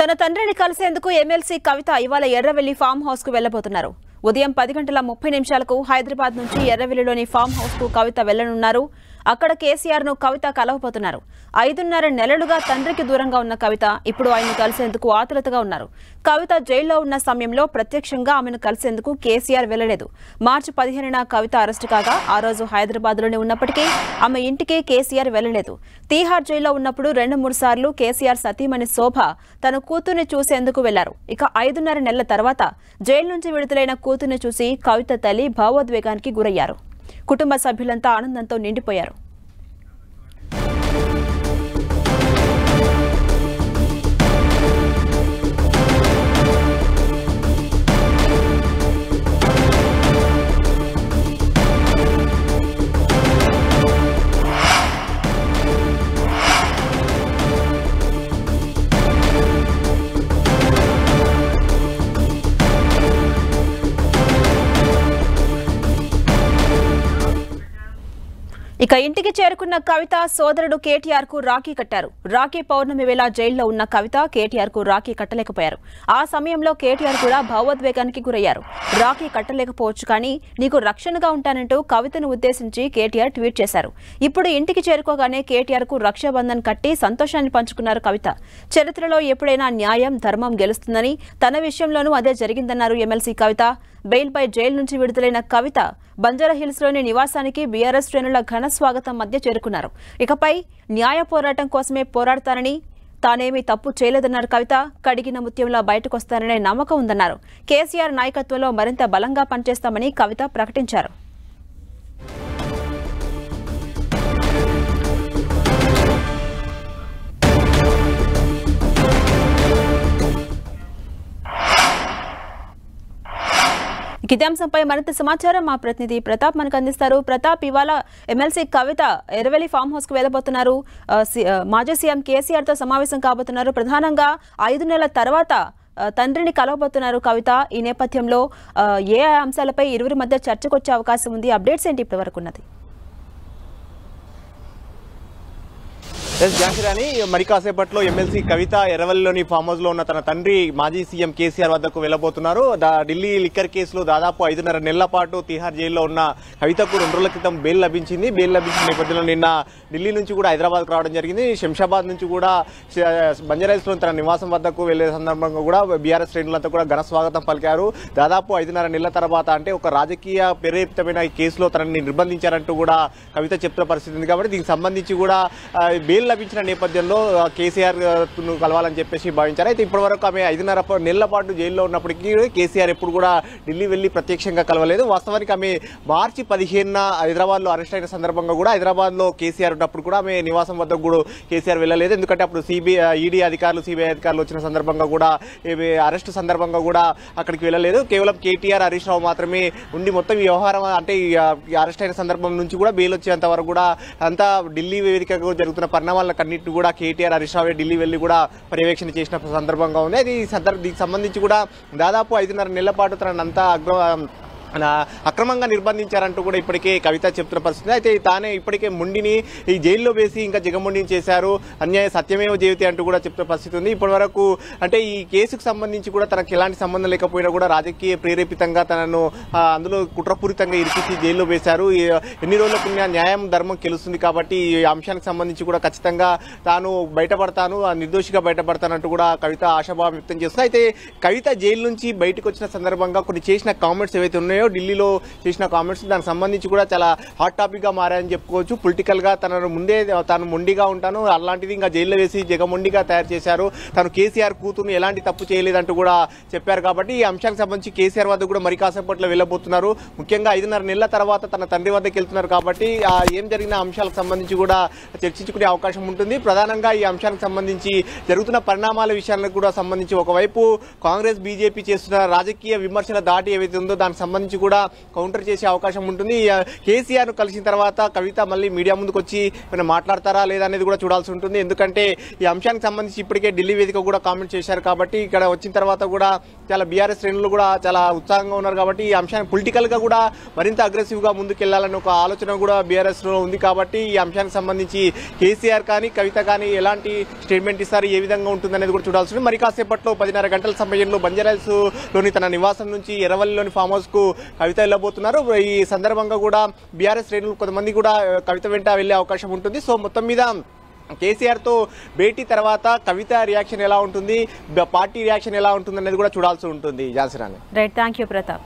తన తండ్రిని కలిసేందుకు ఎమ్మెల్సీ కవిత ఇవాళ ఎర్రవెల్లి ఫామ్ హౌస్ కు వెళ్లబోతున్నారు. ఉదయం 10:30 హైదరాబాద్ నుంచి ఎర్రవెల్లిలోని ఫామ్ హౌస్ కు కవిత వెళ్లనున్నారు. అక్కడ కేసీఆర్ ను కవిత కలవబోతున్నారు. 5.5 నెలలుగా తండ్రికి దూరంగా ఉన్న కవిత ఇప్పుడు ఆయన్ను కలిసేందుకు ఆతురతగా ఉన్నారు. కవిత జైల్లో ఉన్న సమయంలో ప్రత్యక్షంగా ఆమెను కలిసేందుకు కేసీఆర్ వెళ్లలేదు. మార్చి 15న కవిత అరెస్టు కాగా ఆ రోజు హైదరాబాద్ లోనే ఉన్నప్పటికీ ఆమె ఇంటికి కేసీఆర్ వెళ్లలేదు. తీహార్ జైల్లో ఉన్నప్పుడు 2-3 సార్లు కేసీఆర్ సతీమణి శోభ తన కూతుర్ని చూసేందుకు వెళ్లారు. ఇక 5.5 నెలల తర్వాత జైలు నుంచి విడుదలైన కూతుర్ని చూసి కవిత తల్లి భావోద్వేగానికి గురయ్యారు. కుటుంబ సభ్యులంతా ఆనందంతో నిండిపోయారు. ఇక ఇంటికి చేరుకున్న కవిత సోదరుడు కేటీఆర్ కు రాఖీ కట్టారు. రాఖీ పౌర్ణమి వేళ జైల్లో ఉన్న కవిత కేటీఆర్ కు రాఖీ కట్టలేకపోయారు. ఆ సమయంలో కేటీఆర్ కూడా భావోద్వేగానికి గురయ్యారు. రాఖీ కట్టలేకపోవచ్చు కానీ నీకు రక్షణగా ఉంటానంటూ కవితను ఉద్దేశించి కేటీఆర్ ట్వీట్ చేశారు. ఇప్పుడు ఇంటికి చేరుకోగానే కేటీఆర్ కు రక్షాబంధన్ కట్టి సంతోషాన్ని పంచుకున్నారు కవిత. చరిత్రలో ఎప్పుడైనా న్యాయం ధర్మం గెలుస్తుందని తన విషయంలోనూ అదే జరిగిందన్నారు ఎమ్మెల్సీ కవిత. బెయిల్పై జైలు నుంచి విడుదలైన కవిత బంజారాహిల్స్ లోని నివాసానికి బీఆర్ఎస్ శ్రేణుల ఘన స్వాగతం మధ్య చేరుకున్నారు. ఇకపై న్యాయ పోరాటం కోసమే పోరాడతానని తానేమీ తప్పు చేయలేదన్నారు కవిత. కడిగిన ముత్యంలా బయటకొస్తారనే నమ్మకం ఉందన్నారు. కేసీఆర్ నాయకత్వంలో మరింత బలంగా పనిచేస్తామని కవిత ప్రకటించారు. ఇదే అంశంపై మరింత సమాచారం మా ప్రతినిధి ప్రతాప్ మనకు అందిస్తారు. ప్రతాప్, ఇవాళ ఎమ్మెల్సీ కవిత ఎర్రవెల్లి ఫామ్ హౌస్ కు వెళ్లబోతున్నారు. మాజీ సీఎం కేసీఆర్ తో సమావేశం కాబోతున్నారు. ప్రధానంగా 5 నెలల తర్వాత తండ్రిని కలవబోతున్నారు కవిత. ఈ నేపథ్యంలో ఏ అంశాలపై ఇరువురి మధ్య చర్చకు వచ్చే అవకాశం ఉంది? అప్డేట్స్ ఏంటి ఇప్పటి వరకు ఉన్నది? జాన్సీరాణి, మరి కాసేపట్లో ఎమ్మెల్సీ కవిత ఎర్రవెల్లిలోని ఫామ్ హౌస్ లో ఉన్న తన తండ్రి మాజీ సీఎం కేసీఆర్ వద్దకు వెళ్లబోతున్నారు. ఢిల్లీ లిక్కర్ కేసులో దాదాపు 5.5 నెలల పాటు తిహార్ జైల్లో ఉన్న కవితకు 2 రోజుల క్రితం బెయిల్ లభించింది. బెయిల్ లభించిన నేపథ్యంలో నిన్న ఢిల్లీ నుంచి కూడా హైదరాబాద్కు రావడం జరిగింది. శంషాబాద్ నుంచి కూడా బంజారాహిల్స్ లో తన నివాసం వద్దకు వెళ్లే సందర్భంగా కూడా బీఆర్ఎస్ శ్రేణులంతా కూడా ఘన స్వాగతం పలికారు. దాదాపు 5.5 నెలల తర్వాత, అంటే ఒక రాజకీయ ప్రేరేపితమైన ఈ కేసులో తనని నిర్బంధించారంటూ కూడా కవిత చెప్తున్న పరిస్థితి ఉంది. కాబట్టి దీనికి సంబంధించి కూడా బెయిల్ లభించిన నేపథ్యంలో కేసీఆర్ కలవాలని చెప్పేసి భావించారు. అయితే ఇప్పటివరకు ఆమె 5.5 నెలల పాటు జైల్లో ఉన్నప్పటికీ కేసీఆర్ ఎప్పుడు కూడా ఢిల్లీ వెళ్లి ప్రత్యక్షంగా కలవలేదు. వాస్తవానికి ఆమె మార్చి 15న హైదరాబాద్ లో అరెస్ట్ అయిన సందర్భంగా కూడా హైదరాబాద్ లో కేసీఆర్ ఉన్నప్పుడు కూడా ఆమె నివాసం వద్దకు కూడా కేసీఆర్ వెళ్ళలేదు. ఎందుకంటే అప్పుడు ఈడీ అధికారులు, సిబిఐ అధికారులు వచ్చిన సందర్భంగా కూడా అరెస్టు సందర్భంగా కూడా అక్కడికి వెళ్ళలేదు. కేవలం కేటీఆర్, హరీష్ రావు మాత్రమే ఉండి మొత్తం ఈ వ్యవహారం, అంటే అరెస్ట్ అయిన సందర్భం నుంచి కూడా బెయిల్ వచ్చేంత వరకు కూడా అంతా ఢిల్లీ వేదికగా జరుగుతున్న పరిణామాలన్నింటినీ కూడా కేటీఆర్, హరీష్ రావు ఢిల్లీ వెళ్లి కూడా పర్యవేక్షణ చేసిన సందర్భంగా ఉంది. అది దీనికి సంబంధించి కూడా దాదాపు 5.5 నెలల పాటు తనంతా అక్రమంగా నిర్బంధించారంటూ కూడా ఇప్పటికే కవిత చెప్తున్న పరిస్థితి. అయితే తానే ఇప్పటికే మొండిని ఈ జైల్లో వేసి ఇంకా జగమొండిని చేశారు, అన్యాయ సత్యమేవ జయతి అంటూ కూడా చెప్తున్న పరిస్థితి ఉంది. ఇప్పటి వరకు అంటే ఈ కేసుకు సంబంధించి కూడా తనకు ఎలాంటి సంబంధం లేకపోయినా కూడా రాజకీయ ప్రేరేపితంగా తనను అందులో కుట్రపూరితంగా ఇరికించి జైల్లో వేశారు. ఎన్ని రోజులకు న్యాయం ధర్మం గెలుస్తుంది కాబట్టి ఈ అంశానికి సంబంధించి కూడా ఖచ్చితంగా తాను బయటపడతాను, నిర్దోషిగా బయటపడతానంటూ కూడా కవిత ఆశాభావం వ్యక్తం చేస్తుంది. అయితే కవిత జైలు నుంచి బయటకు వచ్చిన సందర్భంగా కొన్ని చేసిన కామెంట్స్ ఏవైతే ఉన్నాయో, ఢిల్లీలో చేసిన కామెంట్స్, దానికి సంబంధించి కూడా చాలా హాట్ టాపిక్ గా మారాయని చెప్పుకోవచ్చు. పొలిటికల్ గా తాను మొండిగా ఉంటాను, అలాంటిది ఇంకా జైల్లో వేసి జగమొండిగా తయారు చేశారు, తను కేసీఆర్ కూతురుని ఎలాంటి తప్పు చేయలేదంటూ కూడా చెప్పారు. కాబట్టి ఈ అంశానికి సంబంధించి కేసీఆర్ వద్ద కూడా మరి కాసేపట్లో వెళ్ళబోతున్నారు. ముఖ్యంగా 5.5 నెలల తర్వాత తన తండ్రి వద్దకు వెళ్తున్నారు కాబట్టి ఏం జరిగిన అంశాలకు సంబంధించి కూడా చర్చించుకునే అవకాశం ఉంటుంది. ప్రధానంగా ఈ అంశానికి సంబంధించి జరుగుతున్న పరిణామాల విషయాలకు కూడా సంబంధించి ఒకవైపు కాంగ్రెస్, బీజేపీ చేస్తున్న రాజకీయ విమర్శల దాటి ఏవైతే ఉందో దానికి సంబంధించి సంబంధించి కూడా కౌంటర్ చేసే అవకాశం ఉంటుంది. కేసీఆర్ ను కలిసిన తర్వాత కవిత మళ్ళీ మీడియా ముందుకు వచ్చి మాట్లాడతారా లేదా అనేది కూడా చూడాల్సి ఉంటుంది. ఎందుకంటే ఈ అంశానికి సంబంధించి ఇప్పటికే ఢిల్లీ వేదిక కూడా కామెంట్ చేశారు కాబట్టి ఇక్కడ వచ్చిన తర్వాత కూడా చాలా బీఆర్ఎస్ శ్రేణులు కూడా చాలా ఉత్సాహంగా ఉన్నారు కాబట్టి ఈ అంశాన్ని పొలిటికల్ గా కూడా మరింత అగ్రెసివ్ గా ముందుకెళ్లాలని ఒక ఆలోచన కూడా బీఆర్ఎస్ లో ఉంది. కాబట్టి ఈ అంశానికి సంబంధించి కేసీఆర్ కానీ కవిత కానీ ఎలాంటి స్టేట్మెంట్ ఇస్తారు, ఏ విధంగా ఉంటుందనేది కూడా చూడాల్సి ఉంది. మరి కాసేపట్లో 10:30 గంటల సమయంలో బంజారాహిల్స్ లోని తన నివాసం నుంచి ఎర్రవల్లిలోని ఫామ్ హౌస్ కు కవిత వెళ్ళబోతున్నారు. ఈ సందర్భంగా కూడా బీఆర్ఎస్ శ్రేణులు కొంతమంది కూడా కవిత వెంట వెళ్లే అవకాశం ఉంటుంది. సో మొత్తం మీద కేసీఆర్ తో భేటీ తర్వాత కవిత రియాక్షన్ ఎలా ఉంటుంది, పార్టీ రియాక్షన్ ఎలా ఉంటుంది అనేది కూడా చూడాల్సి ఉంటుంది. Jhansi Rani. Right, thank you Pratap.